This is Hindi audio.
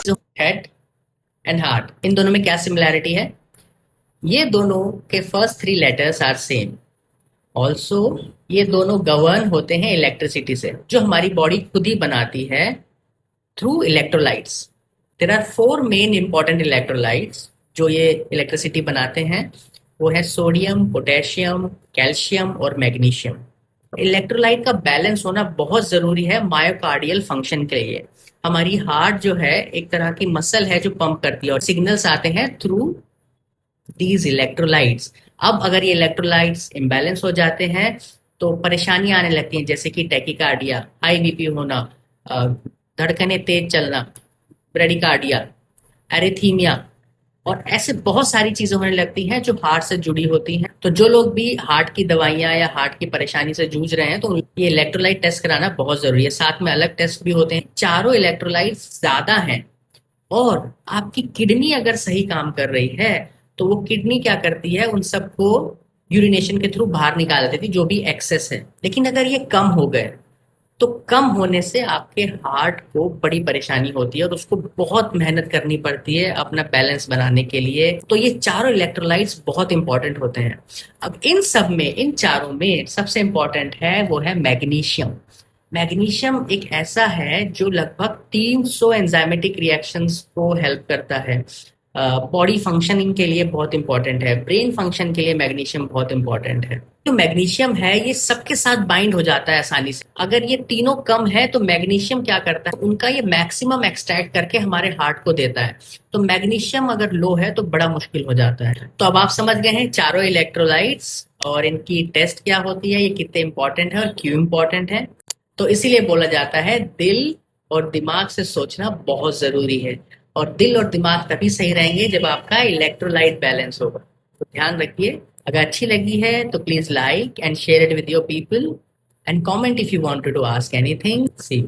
हेड एंड हार्ट, इन दोनों में क्या सिमिलैरिटी है? ये दोनों के first three letters are same. Also ये दोनों गवर्न होते हैं इलेक्ट्रिसिटी से, जो हमारी बॉडी खुद ही बनाती है through electrolytes. There are four main important electrolytes जो ये इलेक्ट्रिसिटी बनाते हैं। वो है सोडियम, पोटेशियम, कैल्शियम और मैग्नीशियम। इलेक्ट्रोलाइट का बैलेंस होना बहुत जरूरी है मायोकार्डियल फंक्शन के लिए। हमारी हार्ट जो है एक तरह की मसल है जो पंप करती है और सिग्नल्स आते हैं थ्रू दीज इलेक्ट्रोलाइट्स। अब अगर ये इलेक्ट्रोलाइट्स इम्बैलेंस हो जाते हैं तो परेशानियां आने लगती हैं, जैसे कि टैकिकार्डिया, हाई बीपी होना, धड़कनें तेज चलना, ब्रेडिकार्डिया, एरिथीमिया और ऐसे बहुत सारी चीजें होने लगती हैं जो हार्ट से जुड़ी होती हैं। तो जो लोग भी हार्ट की दवाइयां या हार्ट की परेशानी से जूझ रहे हैं तो ये इलेक्ट्रोलाइट टेस्ट कराना बहुत जरूरी है। साथ में अलग टेस्ट भी होते हैं। चारों इलेक्ट्रोलाइट ज्यादा हैं और आपकी किडनी अगर सही काम कर रही है तो वो किडनी क्या करती है, उन सबको यूरिनेशन के थ्रू बाहर निकाल देती है जो भी एक्सेस है। लेकिन अगर ये कम हो गए तो कम होने से आपके हार्ट को बड़ी परेशानी होती है और उसको बहुत मेहनत करनी पड़ती है अपना बैलेंस बनाने के लिए। तो ये चारों इलेक्ट्रोलाइट्स बहुत इंपॉर्टेंट होते हैं। अब इन सब में, इन चारों में सबसे इंपॉर्टेंट है वो है मैग्नीशियम। मैग्नीशियम एक ऐसा है जो लगभग 300 एंजाइमेटिक रिएक्शंस को हेल्प करता है। बॉडी फंक्शनिंग के लिए बहुत इंपॉर्टेंट है, ब्रेन फंक्शन के लिए मैग्नीशियम बहुत इंपॉर्टेंट है। जो मैग्नीशियम है ये सबके साथ बाइंड हो जाता है आसानी से। अगर ये तीनों कम है तो मैग्नीशियम क्या करता है, उनका ये मैक्सिमम एक्सट्रैक्ट करके हमारे हार्ट को देता है। तो मैग्नीशियम अगर लो है तो बड़ा मुश्किल हो जाता है। तो अब आप समझ गए हैं चारों इलेक्ट्रोलाइट्स और इनकी टेस्ट क्या होती है, ये कितने इंपॉर्टेंट है और क्यों इंपॉर्टेंट है। तो इसीलिए बोला जाता है दिल और दिमाग से सोचना बहुत जरूरी है। और दिल और दिमाग तभी सही रहेंगे जब आपका इलेक्ट्रोलाइट बैलेंस होगा। तो ध्यान रखिए। अगर अच्छी लगी है तो please like and share it with your people and comment if you wanted to ask anything. C